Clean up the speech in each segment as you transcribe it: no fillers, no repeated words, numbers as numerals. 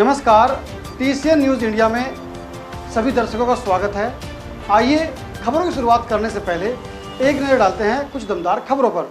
नमस्कार, TCN news India में सभी दर्शकों का स्वागत है। आइए खबरों की शुरुआत करने से पहले एक नज़र डालते हैं कुछ दमदार खबरों पर।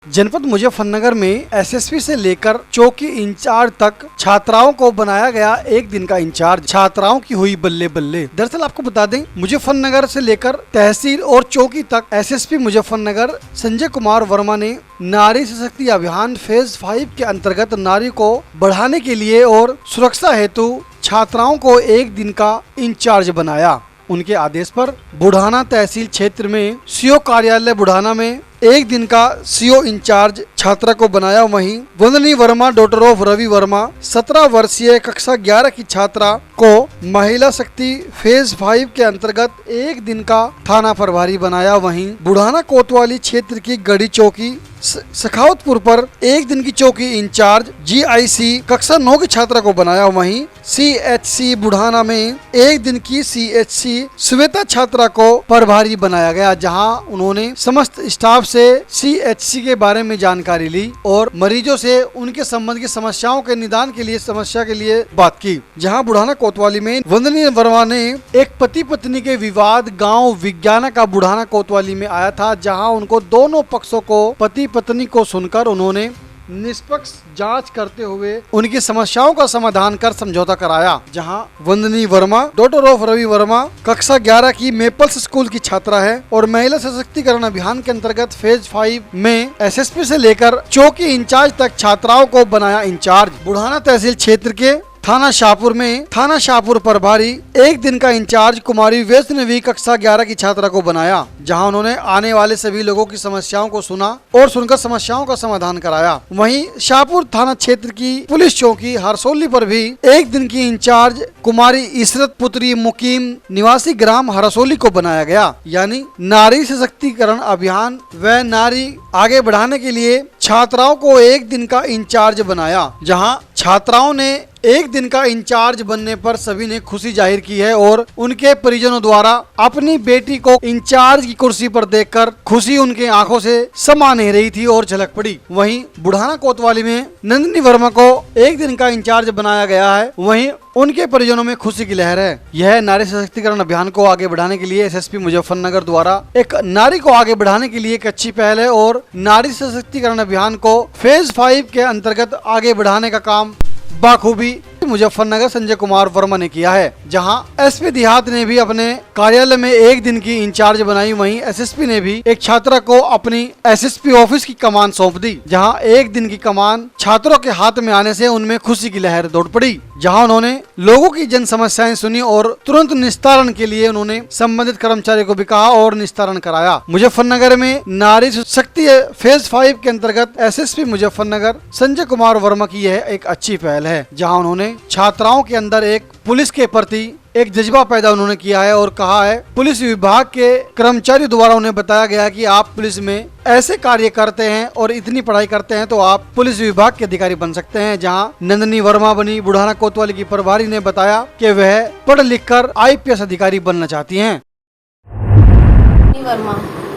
जनपद मुजफ्फरनगर में एसएसपी से लेकर चौकी इंचार्ज तक छात्राओं को बनाया गया एक दिन का इंचार्ज। छात्राओं की हुई बल्ले बल्ले। दरअसल आपको बता दें, मुजफ्फरनगर से लेकर तहसील और चौकी तक एसएसपी मुजफ्फरनगर संजय कुमार वर्मा ने नारी सशक्ति अभियान फेज 5 के अंतर्गत नारी को बढ़ाने के लिए और सुरक्षा हेतु छात्राओं को एक दिन का इंचार्ज बनाया। उनके आदेश पर बुढ़ाना तहसील क्षेत्र में सीओ कार्यालय बुढ़ाना में एक दिन का सीओ इंचार्ज छात्रा को बनाया। वहीं वंदनी वर्मा डॉटर ऑफ रवि वर्मा 17 वर्षीय कक्षा 11 की छात्रा को महिला शक्ति फेज 5 के अंतर्गत एक दिन का थाना प्रभारी बनाया। वहीं बुढ़ाना कोतवाली क्षेत्र की गढ़ी चौकी सखावतपुर पर एक दिन की चौकी इंचार्ज GIC कक्षा 9 की छात्रा को बनाया। वहीं CHC बुढ़ाना में एक दिन की CHC श्वेता छात्रा को प्रभारी बनाया गया, जहां उन्होंने समस्त स्टाफ से CHC के बारे में जानकारी ली और मरीजों से उनके संबंध की समस्याओं के निदान के लिए बात की। जहां बुढ़ाना कोतवाली में वंदनी वर्मा ने एक पति पत्नी के विवाद गांव विज्ञाना का बुढ़ाना कोतवाली में आया था, जहां उनको दोनों पक्षों को पति पत्नी को सुनकर उन्होंने निष्पक्ष जांच करते हुए उनकी समस्याओं का समाधान कर समझौता कराया। जहां वंदनी वर्मा डॉटर ऑफ रवि वर्मा कक्षा 11 की मेपल्स स्कूल की छात्रा है और महिला सशक्तिकरण अभियान के अंतर्गत फेज 5 में SSP से लेकर चौकी इंचार्ज तक छात्राओं को बनाया इंचार्ज। बुढ़ाना तहसील क्षेत्र के थाना शाहपुर प्रभारी एक दिन का इंचार्ज कुमारी वैष्णवी कक्षा 11 की छात्रा को बनाया, जहां उन्होंने आने वाले सभी लोगों की समस्याओं को सुना और सुनकर समस्याओं का समाधान कराया। वहीं शाहपुर थाना क्षेत्र की पुलिस चौकी हरसोली पर भी एक दिन की इंचार्ज कुमारी इशरत पुत्री मुकीम निवासी ग्राम हरसोली को बनाया गया। यानी नारी सशक्तिकरण अभियान व नारी आगे बढ़ाने के लिए छात्राओं को एक दिन का इंचार्ज बनाया। जहां छात्राओं ने एक दिन का इंचार्ज बनने पर सभी ने खुशी जाहिर की है और उनके परिजनों द्वारा अपनी बेटी को इंचार्ज की कुर्सी पर देखकर खुशी उनके आंखों से समा नहीं रही थी और झलक पड़ी। वहीं बुढ़ाना कोतवाली में नंदिनी वर्मा को एक दिन का इंचार्ज बनाया गया है। वहीं उनके परिजनों में खुशी की लहर है। यह नारी सशक्तिकरण अभियान को आगे बढ़ाने के लिए SSP मुजफ्फरनगर द्वारा एक नारी को आगे बढ़ाने के लिए एक अच्छी पहल है और नारी सशक्तिकरण अभियान को फेज 5 के अंतर्गत आगे बढ़ाने का काम बाखूबी मुजफ्फरनगर संजय कुमार वर्मा ने किया है। जहां SP देहात ने भी अपने कार्यालय में एक दिन की इंचार्ज बनाई, वहीं SSP ने भी एक छात्रा को अपनी SSP ऑफिस की कमान सौंप दी। जहां एक दिन की कमान छात्रों के हाथ में आने से उनमें खुशी की लहर दौड़ पड़ी। जहां उन्होंने लोगों की जन समस्याएं सुनी और तुरंत निस्तारण के लिए उन्होंने संबंधित कर्मचारी को भी कहा और निस्तारण कराया। मुजफ्फरनगर में नारी शक्ति फेज 5 के अंतर्गत SSP मुजफ्फरनगर संजय कुमार वर्मा की यह एक अच्छी पहल है, जहां उन्होंने छात्राओं के अंदर एक पुलिस के प्रति एक जज्बा पैदा उन्होंने किया है और कहा है पुलिस विभाग के कर्मचारी द्वारा उन्हें बताया गया कि आप पुलिस में ऐसे कार्य करते हैं और इतनी पढ़ाई करते हैं तो आप पुलिस विभाग के अधिकारी बन सकते हैं। जहां नंदिनी वर्मा बनी बुढ़ाना कोतवाली की प्रभारी ने बताया कि वह पढ़ लिख कर IPS अधिकारी बनना चाहती हैं।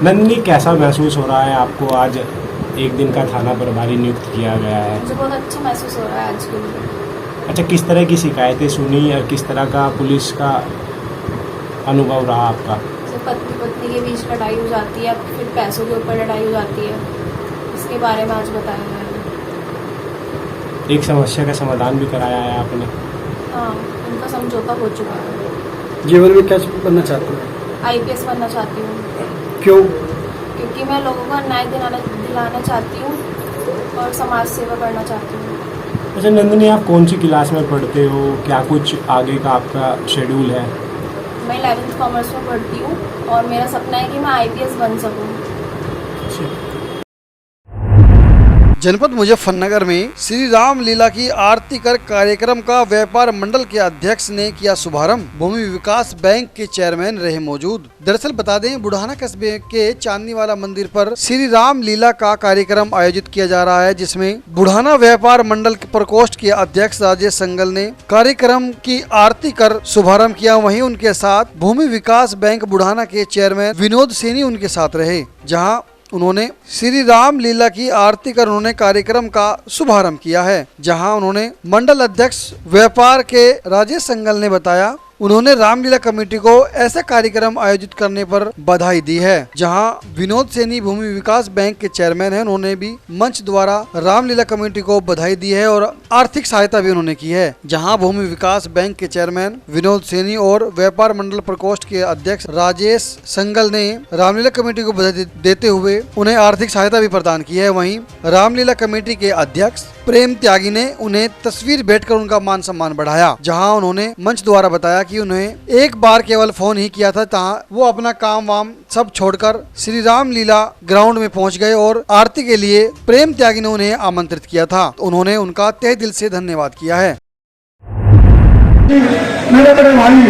नंदिनी, कैसा महसूस हो रहा है आपको? आज एक दिन का थाना प्रभारी नियुक्त किया गया है। मुझे बहुत अच्छा महसूस हो रहा है आज के लिए। अच्छा, किस तरह की शिकायतें सुनी और किस तरह का पुलिस का अनुभव रहा आपका? पति पत्नी के बीच लड़ाई हो जाती है, फिर पैसों के ऊपर लड़ाई हो जाती है, इसके बारे में आज बताया गया है। एक समस्या का समाधान भी कराया है आपने? हाँ, उनका समझौता हो चुका है। जीवन में क्या बनना चाहते हैं? IPS बनना चाहती हूँ। क्यों? क्योंकि मैं लोगों को न्याय दिलाना चाहती हूँ और समाज सेवा करना चाहती हूँ। अच्छा नंदिनी, आप कौन सी क्लास में पढ़ते हो? क्या कुछ आगे का आपका शेड्यूल है? मैं 11th कॉमर्स में पढ़ती हूँ और मेरा सपना है कि मैं IPS बन सकूँ। जनपद मुजफ्फरनगर में श्री राम लीला की आरती कर कार्यक्रम का व्यापार मंडल के अध्यक्ष ने किया शुभारंभ। भूमि विकास बैंक के चेयरमैन रहे मौजूद। दरअसल बता दें, बुढ़ाना कस्बे के चांदनी वाला मंदिर पर श्री राम लीला का कार्यक्रम आयोजित किया जा रहा है, जिसमें बुढ़ाना व्यापार मंडल के प्रकोष्ठ के अध्यक्ष राजेश संगल ने कार्यक्रम की आरती कर शुभारंभ किया। वहीं उनके साथ भूमि विकास बैंक बुढ़ाना के चेयरमैन विनोद सैनी उनके साथ रहे। जहाँ उन्होंने श्री राम लीला की आरती कर उन्होंने कार्यक्रम का शुभारंभ किया है, जहां उन्होंने मंडल अध्यक्ष व्यापार के राजेश संगल ने बताया उन्होंने रामलीला कमेटी को ऐसा कार्यक्रम आयोजित करने पर बधाई दी है। जहां विनोद सैनी भूमि विकास बैंक के चेयरमैन हैं, उन्होंने भी मंच द्वारा रामलीला कमेटी को बधाई दी है और आर्थिक सहायता भी उन्होंने की है। जहां भूमि विकास बैंक के चेयरमैन विनोद सैनी और व्यापार मंडल प्रकोष्ठ के अध्यक्ष राजेश संगल ने रामलीला कमेटी को बधाई देते हुए उन्हें आर्थिक सहायता भी प्रदान की है। वहीं रामलीला कमेटी के अध्यक्ष प्रेम त्यागी ने उन्हें तस्वीर भेंटकर उनका मान सम्मान बढ़ाया। जहां उन्होंने मंच द्वारा बताया कि उन्हें एक बार केवल फोन ही किया था, तहाँ वो अपना काम वाम सब छोड़कर श्री राम लीला ग्राउंड में पहुंच गए और आरती के लिए प्रेम त्यागी ने उन्हें आमंत्रित किया था। तो उन्होंने उनका तहे दिल से धन्यवाद किया है। मेरे बड़े भाई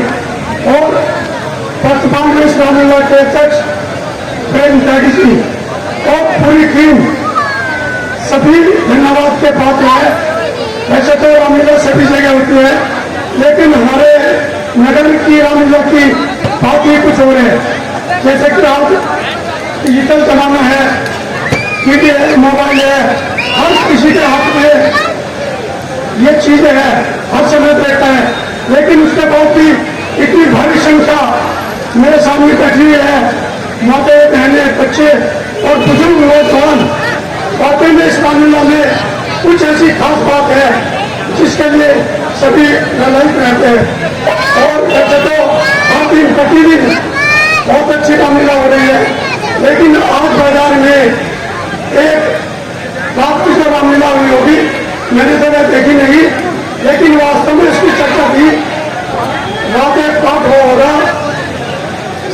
और कांग्रेस रामलीला के अध्यक्ष प्रेम त्यागी जी और पूरी टीम सभी धन्यवाद के पात्र है। वैसे तो रामलीला सभी जगह होती है, लेकिन हमारे नगर की रामलीला की बात ही कुछ और है। जैसे कि आज डिजिटल जमाना है, टीवी है, मोबाइल है, हर किसी के हाथ में ये चीजें है, हर समय देखता है, लेकिन उसके बाद भी इतनी भारी संख्या मेरे सामने बैठी हुई है, माताएं, बहनें, बच्चे और बुजुर्ग नौजवान। वाकई में इस रामलीला में कुछ ऐसी खास बात है जिसके लिए सभी ललायित रहते हैं। और वैसे तो हर दिन प्रतिदिन बहुत अच्छी रामलीला हो रही है, लेकिन आज बाजार में एक रात की जो रामलीला हुई होगी मैंने तो देखी नहीं, लेकिन वास्तव में इसकी चर्चा थी। रात एक पाठ होगा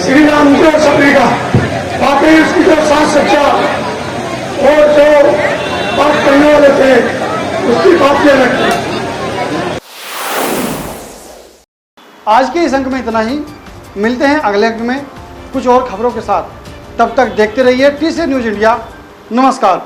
श्री राम जी और सबरी का, वाकई उसकी जो सास सच्चा और जो बात करने वाले थे उसकी बात ये रखी। आज के इस अंक में इतना ही। मिलते हैं अगले अंक में कुछ और खबरों के साथ। तब तक देखते रहिए TCN न्यूज़ इंडिया। नमस्कार।